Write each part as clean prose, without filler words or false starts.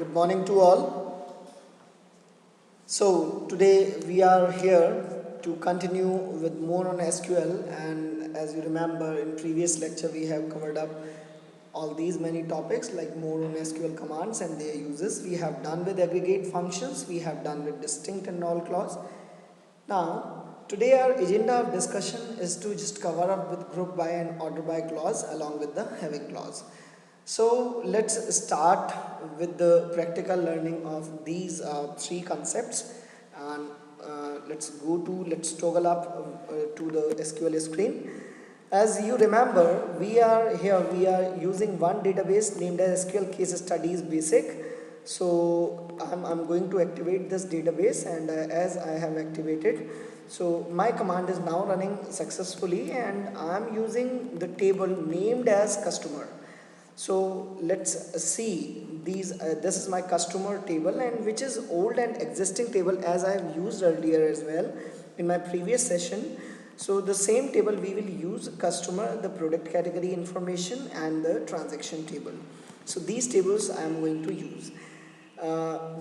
Good morning to all. So today we are here to continue with more on SQL, and as you remember in previous lecture we have covered up all these many topics like more on SQL commands and their uses. We have done with aggregate functions, we have done with distinct and null clause. Now today our agenda of discussion is to just cover up with group by and order by clause along with the having clause. So let's start with the practical learning of these three concepts, and let's toggle up to the SQL screen. As you remember, we are using one database named as SQL Case Studies Basic. So I'm going to activate this database, and as I have activated, so my command is now running successfully, and I'm using the table named as customer. So let's see these. This is my customer table, and which is old and existing table as I have used earlier as well in my previous session. So the same table we will use: customer, the product category information, and the transaction table. So these tables I am going to use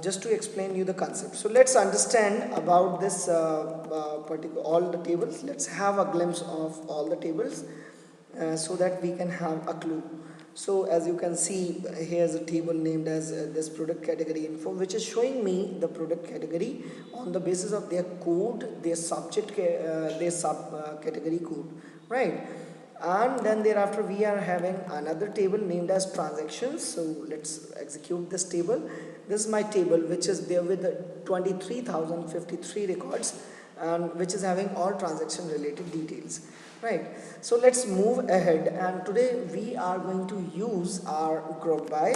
just to explain you the concept. So let's understand about this all the tables. Let's have a glimpse of all the tables so that we can have a clue. So as you can see, here's a table named as this product category info, which is showing me the product category on the basis of their code, their subject, their sub category code, right? And then thereafter we are having another table named as transactions. So let's execute this table. This is my table, which is there with 23,053 records, and which is having all transaction related details, right? So let's move ahead, and today we are going to use our group by.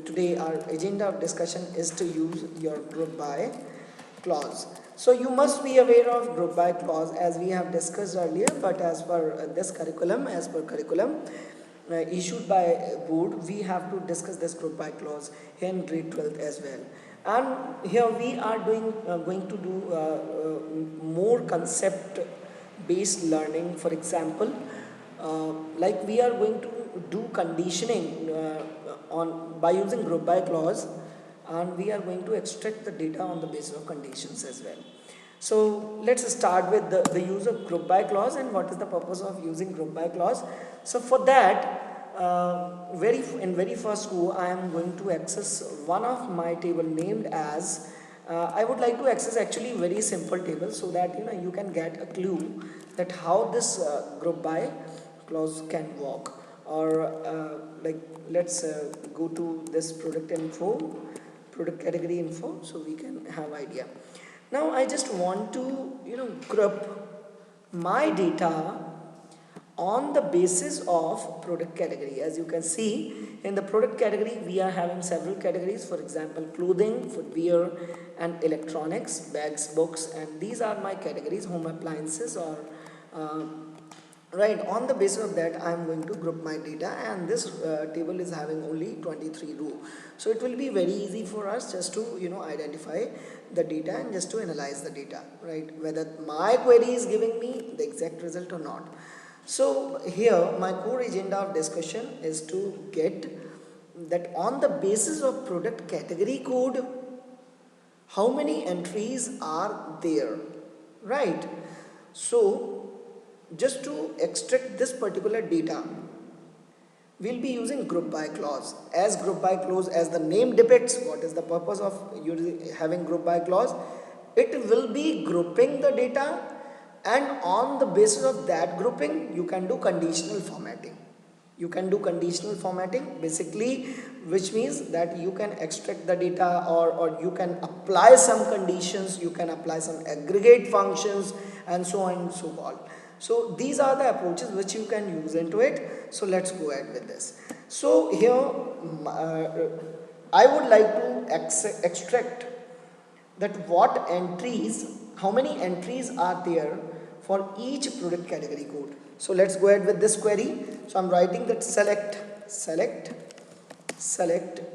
Today our agenda of discussion is to use your group by clause. So you must be aware of group by clause as we have discussed earlier, but as per this curriculum, issued by board, we have to discuss this group by clause here in grade 12th as well. And here we are going to do more concept based learning. For example, like we are going to do conditioning by using group by clause, and we are going to extract the data on the basis of conditions as well. So let's start with the use of group by clause and what is the purpose of using group by clause. So for that, very first go, I am going to access one of my table named as I would like to access actually very simple table, so that you can get a clue that how this group by clause can work. Or like let's go to this product category info, so we can have idea. Now I just want to group my data on the basis of product category. As you can see, in the product category we are having several categories. For example, clothing, footwear, and electronics, bags, books, and these are my categories, home appliances, or right. On the basis of that I am going to group my data, and this table is having only 23 rows. So it will be very easy for us just to identify the data and just to analyze the data, right, whether my query is giving me the exact result or not. So here my core agenda of discussion is to get that on the basis of product category code, how many entries are there, right? So just to extract this particular data, we'll be using group by clause. As group by clause, as the name depicts, what is the purpose of having group by clause? It will be grouping the data, and on the basis of that grouping you can do conditional formatting. Basically, which means that you can extract the data, or you can apply some conditions, you can apply some aggregate functions, and so on and so forth. So these are the approaches which you can use into it. So let's go ahead with this. So here I would like to extract that how many entries are there for each product category code. So let's go ahead with this query. So I'm writing that select,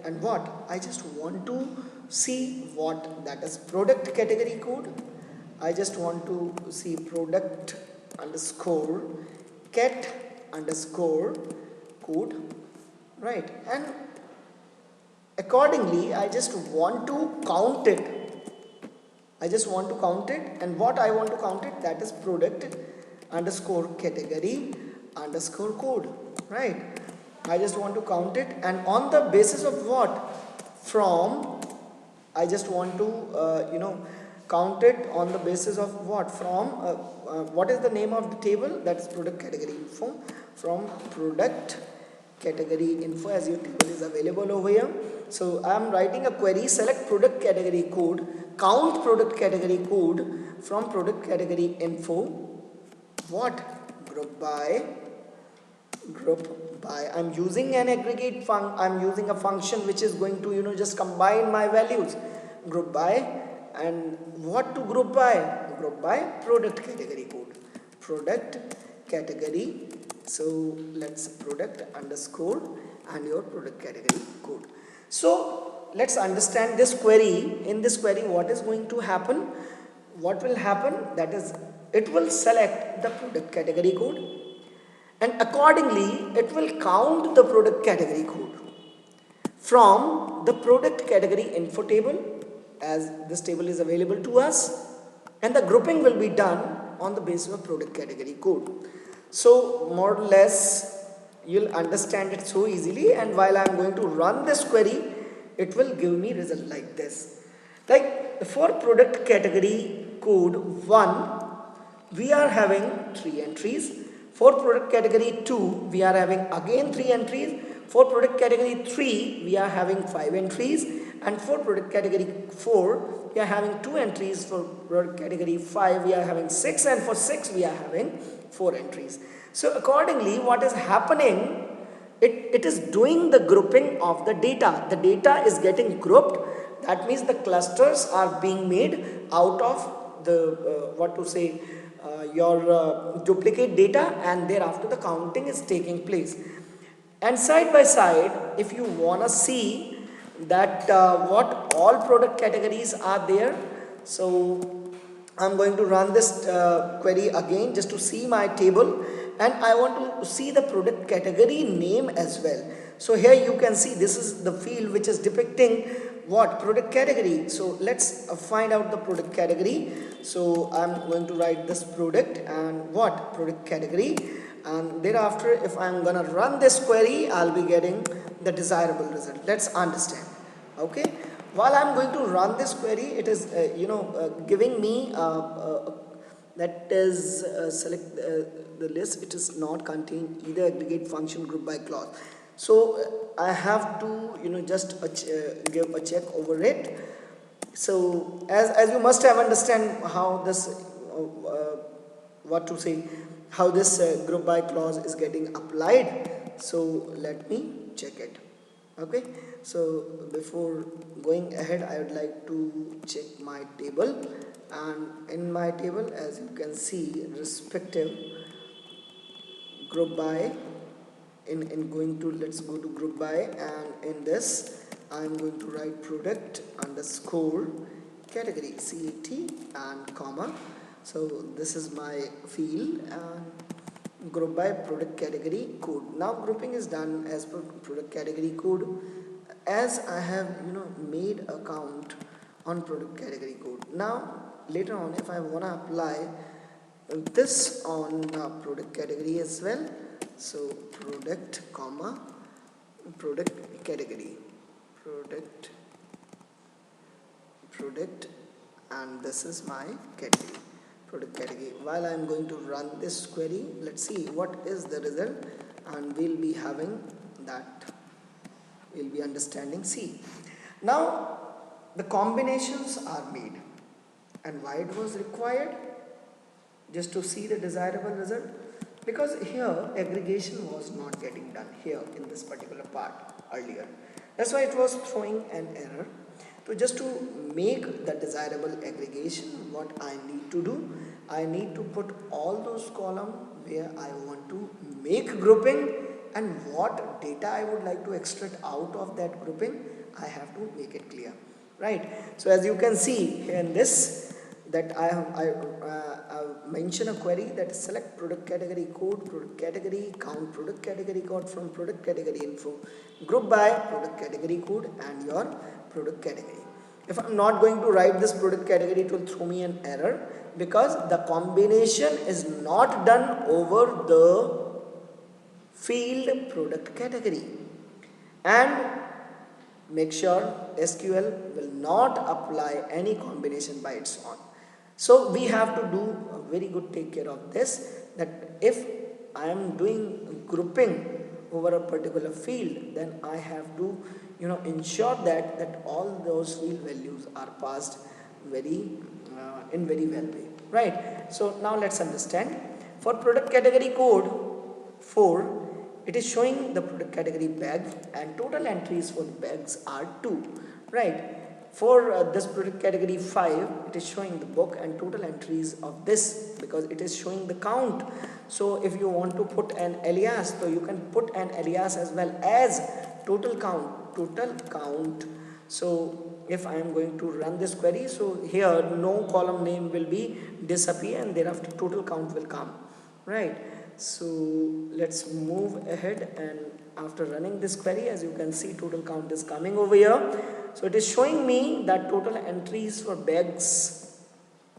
and what? I just want to see what that is product category code. I just want to see product underscore cat underscore code. right? And accordingly I just want to count it. I just want to count it, and what I want to count it, that is product underscore category underscore code, right? I just want to count it, and on the basis of what? From, I just want to count it on the basis of what? From what is the name of the table? That is product category info. From product category info, as your table is available over here. So I am writing a query, select product category code, count product category code from product category info. What? Group by. I'm using an aggregate I'm using a function which is going to just combine my values. Group by, and what to group by? Group by product category code. Product category. So let's product underscore and your product category code. So let's understand this query. In this query, what is going to happen? What will happen? That is, it will select the product category code, and accordingly it will count the product category code from the product category info table, as this table is available to us, and the grouping will be done on the basis of product category code. So more or less you'll understand it so easily, and while I'm going to run this query, it will give me result like this. Like for product category code 1, we are having 3 entries. For product category 2, we are having again 3 entries. For product category 3, we are having 5 entries. And for product category 4, we are having 2 entries. For product category 5, we are having 6. And for 6, we are having 4 entries. So accordingly, what is happening? It is doing the grouping of the data. The data is getting grouped. That means the clusters are being made out of the, your duplicate data, and thereafter the counting is taking place. And side by side, if you want to see that what all product categories are there, so I'm going to run this query again just to see my table, and I want to see the product category name as well. So here you can see this is the field which is depicting what? Product category. So let's find out the product category. So I'm going to write this product and what? Product category, and thereafter if I'm gonna run this query, I'll be getting the desirable result. Let's understand. Okay, while I'm going to run this query, it is giving me that is select the list. It is not contain either aggregate function, group by clause. So I have to just give a check over it. So as you must have understand how this how this group by clause is getting applied. So let me check it. Okay, so before going ahead, I would like to check my table, and in my table, as you can see, respective group by, let's go to group by, and in this I'm going to write product underscore category CAT and comma. So this is my field, and group by product category code. Now grouping is done as per product category code, as I have made a count on product category code. Now later on, if I want to apply this on product category as well, so product comma product category, product, and this is my category, product category. While I am going to run this query, let's see what is the result, and we'll be having that, we'll be understanding. See, now the combinations are made, and why it was required? Just to see the desirable result, because here aggregation was not getting done here in this particular part earlier. That's why it was throwing an error. So just to make the desirable aggregation, what I need to do, I need to put all those columns where I want to make grouping, and what data I would like to extract out of that grouping, I have to make it clear, right? So as you can see here in this that I've mentioned a query that is select product category code, product category, count product category code from product category info, group by product category code and your product category. If I'm not going to write this product category, it will throw me an error because the combination is not done over the field product category. And make sure SQL will not apply any combination by its own. So we have to do a very good take care of this, that if I am doing grouping over a particular field, then I have to ensure that all those field values are passed in very well way, right? So now let's understand. For product category code 4, it is showing the product category bag and total entries for the bags are 2, right? For this product category 5, it is showing the book and total entries of this because it is showing the count. So if you want to put an alias, so you can put an alias as well as total count. So if I am going to run this query, so here no column name will be disappear and thereafter total count will come, right? So let's move ahead, and after running this query, as you can see, total count is coming over here. So it is showing me that total entries for bags,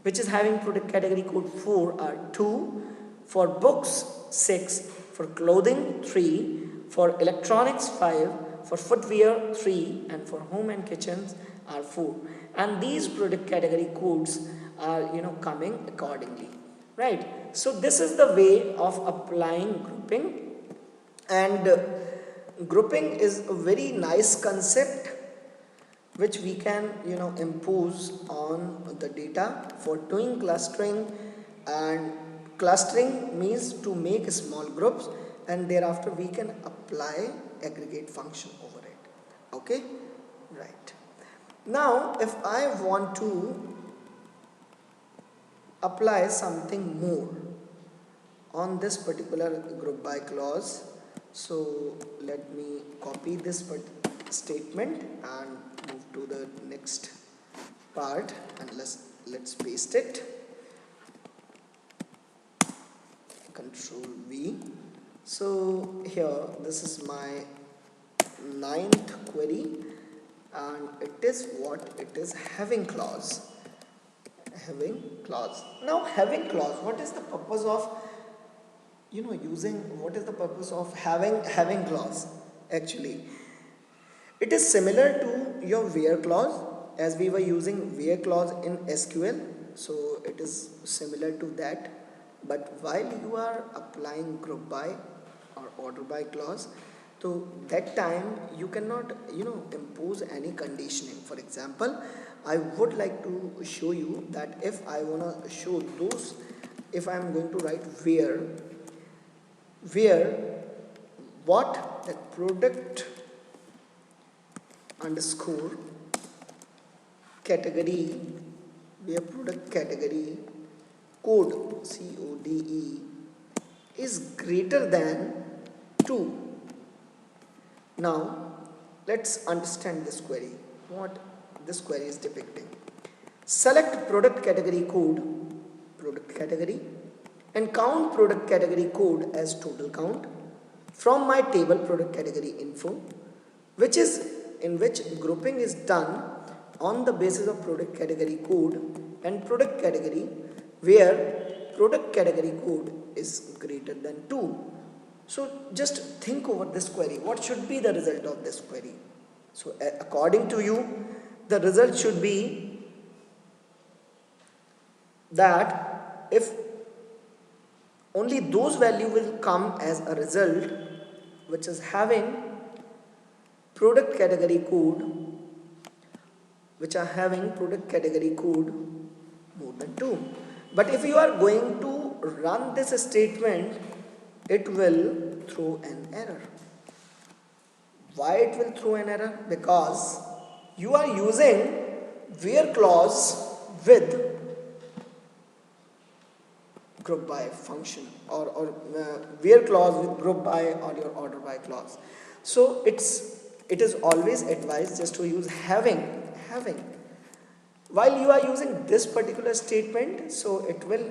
which is having product category code 4, are 2, for books 6, for clothing 3, for electronics 5, for footwear 3, and for home and kitchens are 4. And these product category codes are coming accordingly, right? So this is the way of applying grouping, and grouping is a very nice concept which we can impose on the data for doing clustering. And clustering means to make small groups and thereafter we can apply aggregate function over it. Okay, right. Now if I want to apply something more on this particular group by clause, so let me copy this statement and move to the next part, and let's paste it. Control V. So here this is my 9th query, and it is what it is, having clause. Now having clause, what is the purpose of what is the purpose of having clause? Actually, it is similar to your where clause, as we were using where clause in SQL, so it is similar to that. But while you are applying group by or order by clause, so that time you cannot impose any conditioning. For example, I would like to show you that if I want to show those, if I am going to write where what that product underscore category, where product category code CODE is greater than 2. Now let's understand this query, what this query is depicting. Select product category code, product category, and count product category code as total count from my table product category info, which is in which grouping is done on the basis of product category code and product category, where product category code is greater than 2. So just think over this query. What should be the result of this query? So according to you, the result should be that if only those values will come as a result which is having product category code, which are having product category code more than 2. But if you are going to run this statement, it will throw an error. Why it will throw an error? Because you are using where clause with group by function, or where clause with group by or your order by clause. So it is always advised just to use having. While you are using this particular statement, so it will,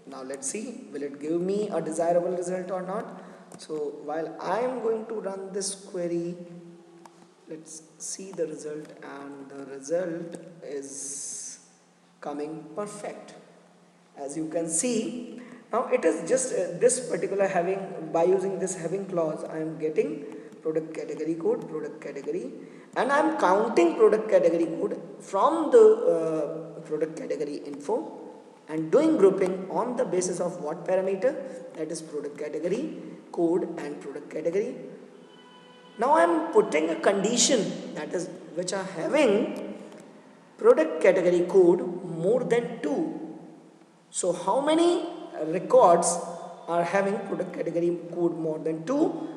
now let's see, will it give me a desirable result or not. So while I am going to run this query, let's see the result, and the result is coming perfect. As you can see, now it is just this particular having, by using this having clause, I am getting product category code, product category, and I am counting product category code from the product category info and doing grouping on the basis of what parameter, that is product category code and product category. Now I am putting a condition, that is which are having product category code more than 2. So how many records are having product category code more than 2?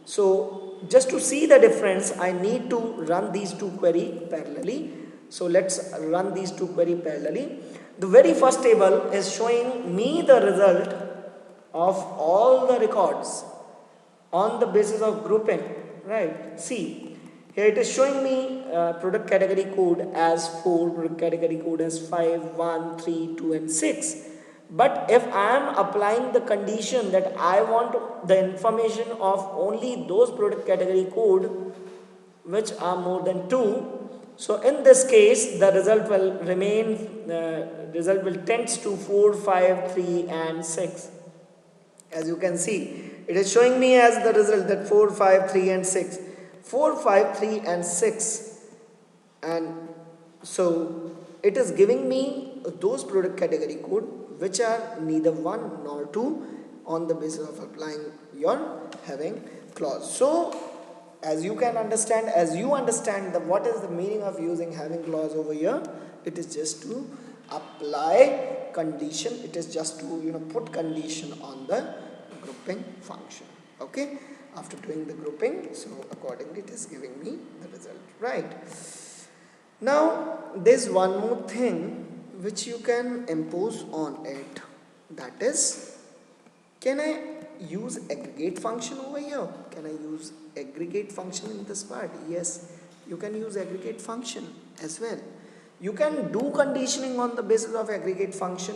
So just to see the difference, I need to run these two query parallelly. So let's run these two query parallelly. The very first table is showing me the result of all the records on the basis of grouping, right? See, here it is showing me product category code as 4, product category code as 5, 1, 3, 2 and 6. But if I am applying the condition that I want the information of only those product category code which are more than 2, so in this case the result will remain, result will tends to 4, 5, 3 and 6. As you can see, it is showing me as the result that 4, 5, 3 and 6. 4, 5, 3 and 6, and so it is giving me those product category code which are neither 1 nor 2 on the basis of applying your having clause. So as you can understand, as you understand the what is the meaning of using having clause over here, it is just to apply condition, it is just to put condition on the grouping function. Okay, after doing the grouping, so accordingly it is giving me the result, right? Now there's one more thing which you can impose on it, that is, can I use aggregate function over here? Can I use aggregate function in this part? Yes, you can use aggregate function as well. You can do conditioning on the basis of aggregate function.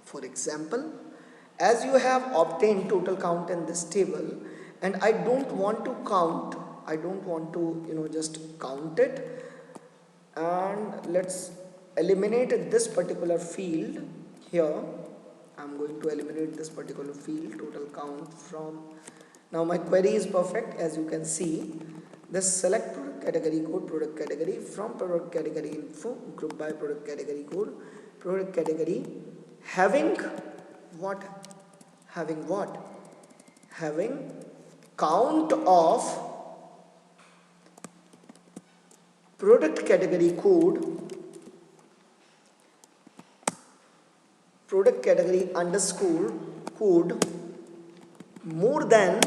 For example, as you have obtained total count in this table, and I don't want to count, I don't want to just count it, and let's eliminate this particular field here. I'm going to eliminate this particular field, total count, from, now my query is perfect. As you can see, this select product category code, product category, from product category info, group by product category code, product category, having what? Having what? Having count of product category code, product category underscore code more than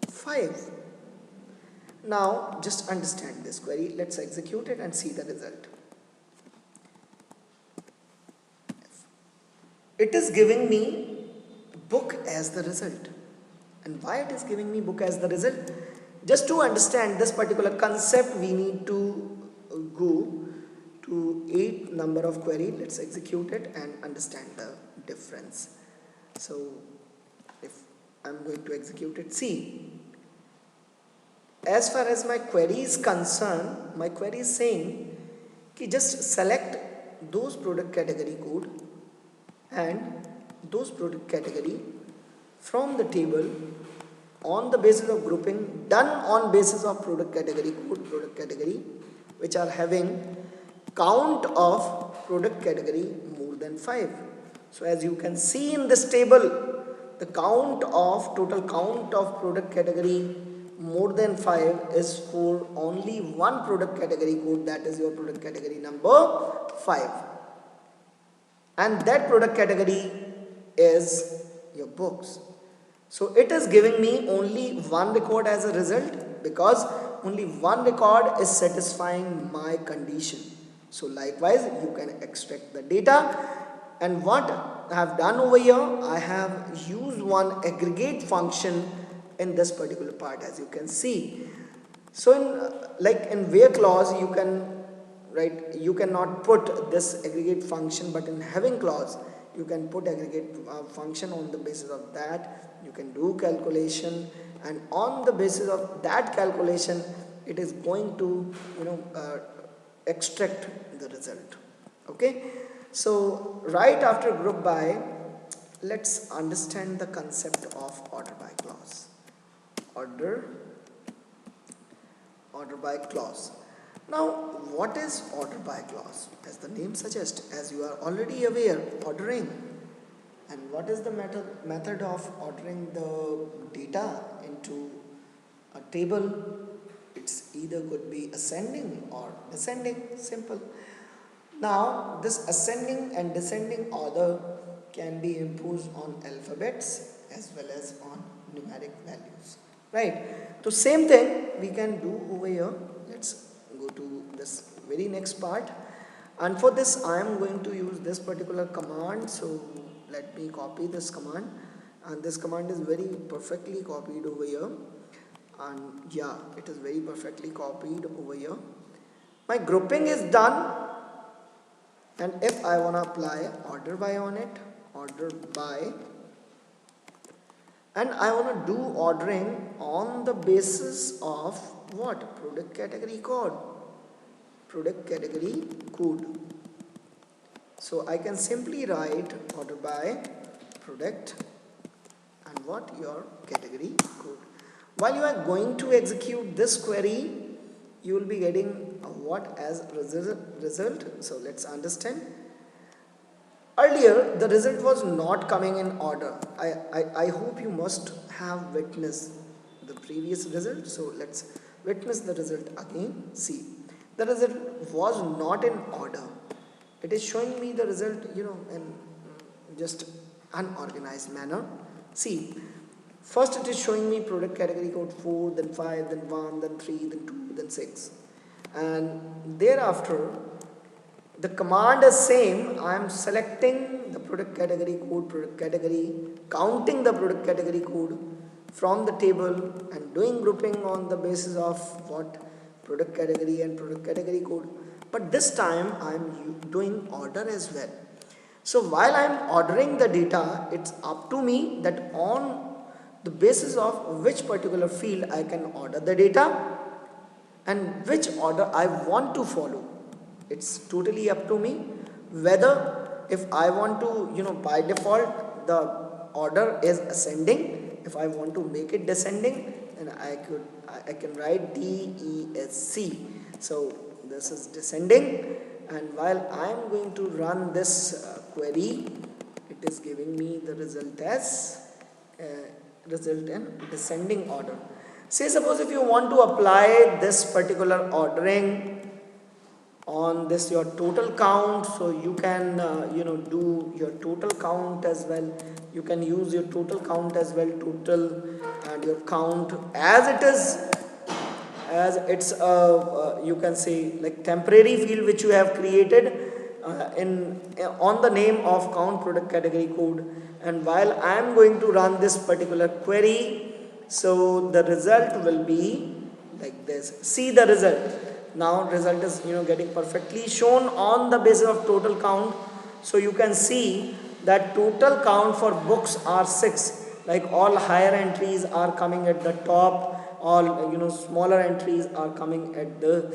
5. Now just understand this query. Let's execute it and see the result. It is giving me book as the result. And why it is giving me book as the result? Just to understand this particular concept, we need to go to 8 number of query. Let's execute it and understand the difference. So if I'm going to execute it, see, as far as my query is concerned, my query is saying कि just select those product category code and those product category from the table on the basis of grouping done on basis of product category code, product category, which are having count of product category more than 5. So as you can see in this table, the count of total count of product category more than 5 is for only one product category code, that is your product category number 5, and that product category is your books. So it is giving me only one record as a result, because only one record is satisfying my condition. So likewise you can extract the data, and what I have done over here, I have used one aggregate function in this particular part, as you can see. So in where clause, you can right? You cannot put this aggregate function, but in having clause, you can put aggregate function. On the basis of that, you can do calculation, and on the basis of that calculation, it is going to, extract the result. Okay, so right after group by, let's understand the concept of order by clause. Order by clause. Now, what is order by clause? As the name suggests, as you are already aware, ordering. And what is the method of ordering the data into a table? It's either could be ascending or descending, simple. Now, this ascending and descending order can be imposed on alphabets as well as on numeric values, right? So same thing we can do over here. Let's go to this very next part, and for this I am going to use this particular command. So let me copy this command, and this command is very perfectly copied over here, and yeah, it is very perfectly copied over here. My grouping is done, and if I want to apply order by on it, order by, and I want to do ordering on the basis of what? Product category code. Product category code. So I can simply write order by product and what? Your category code. While you are going to execute this query, you will be getting what as result. So let's understand. Earlier, the result was not coming in order. I hope you must have witnessed the previous result. So let's witness the result again. See, the result was not in order. It is showing me the result, in just unorganized manner. See, first it is showing me product category code 4, then 5, then 1, then 3, then 2, then 6. And thereafter, the command is same. I am selecting the product category code, product category, counting the product category code from the table and doing grouping on the basis of what? Product category and product category code. But this time I am doing order as well. So while I am ordering the data, it's up to me that on the basis of which particular field I can order the data and which order I want to follow. It's totally up to me whether if I want to, by default the order is ascending. If I want to make it descending, then I can write DESC. So this is descending, and while I am going to run this query, it is giving me the result as result in descending order. Say suppose if you want to apply this particular ordering on this your total count, so you can do your total count as well. You can use your total count as well, total and your count as it is, as it's you can say like temporary field which you have created on the name of count product category code. And while I am going to run this particular query, so the result will be like this. See the result. Now result is getting perfectly shown on the basis of total count. So you can see that total count for books are 6. Like all higher entries are coming at the top, all smaller entries are coming at the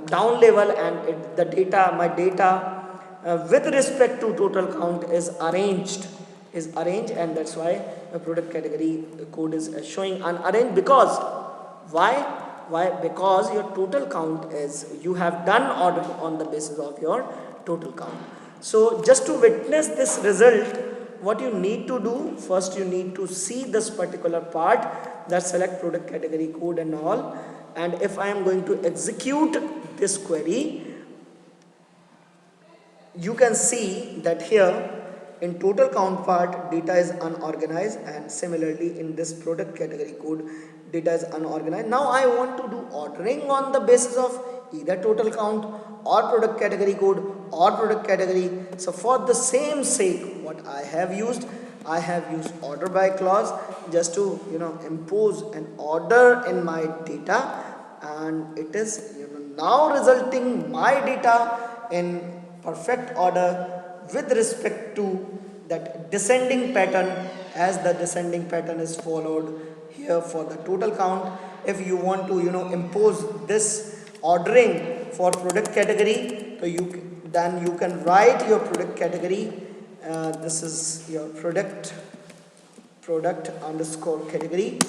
down level, and the data, my data with respect to total count is arranged, and that's why the product category code is showing unarranged. Because why? Because your total count is, you have done order on the basis of your total count. So just to witness this result, what you need to do, first you need to see this particular part, that select product category code and all. And if I am going to execute this query, you can see that here in total count part data is unorganized, and similarly in this product category code data is unorganized. Now I want to do ordering on the basis of either total count or product category code or product category. So for the same sake, what I have used order by clause just to impose an order in my data, and it is now resulting my data in perfect order with respect to that descending pattern, as the descending pattern is followed here for the total count. If you want to impose this ordering for product category, so then you can write your product category. This is your product underscore category,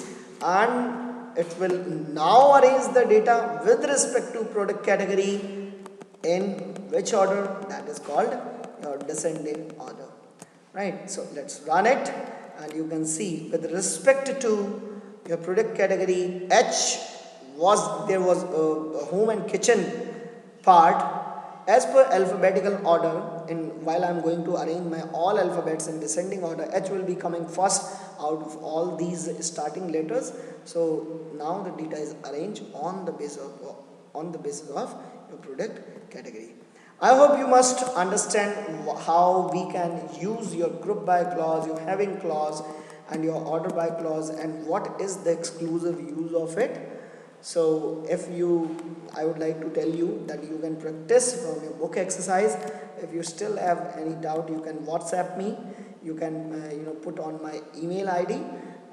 and it will now arrange the data with respect to product category in which order? That is called your descending order, right? So let's run it, and you can see with respect to your product category H there was a home and kitchen part. As per alphabetical order, while I am going to arrange my all alphabets in descending order, H will be coming first out of all these starting letters. So now the data is arranged on the basis of your product category. I hope you must understand how we can use your group by clause, your having clause, and your order by clause, and what is the exclusive use of it. So I would like to tell you that you can practice from your book exercise. If you still have any doubt, you can WhatsApp me. You can put on my email ID,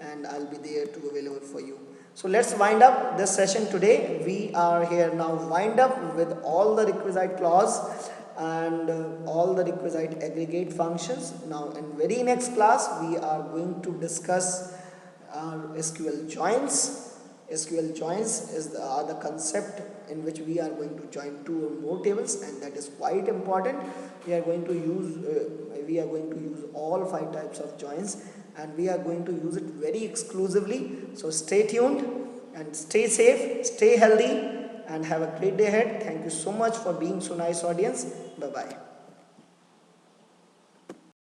and I'll be there to available for you. So let's wind up this session today. We are here now wind up with all the requisite clause and all the requisite aggregate functions. Now in very next class we are going to discuss SQL joins. SQL joins are the concept in which we are going to join two or more tables, and that is quite important. We are going to use all 5 types of joins, and we are going to use it very exclusively. So stay tuned and stay safe, stay healthy, and have a great day ahead. Thank you so much for being so nice, audience. Bye bye.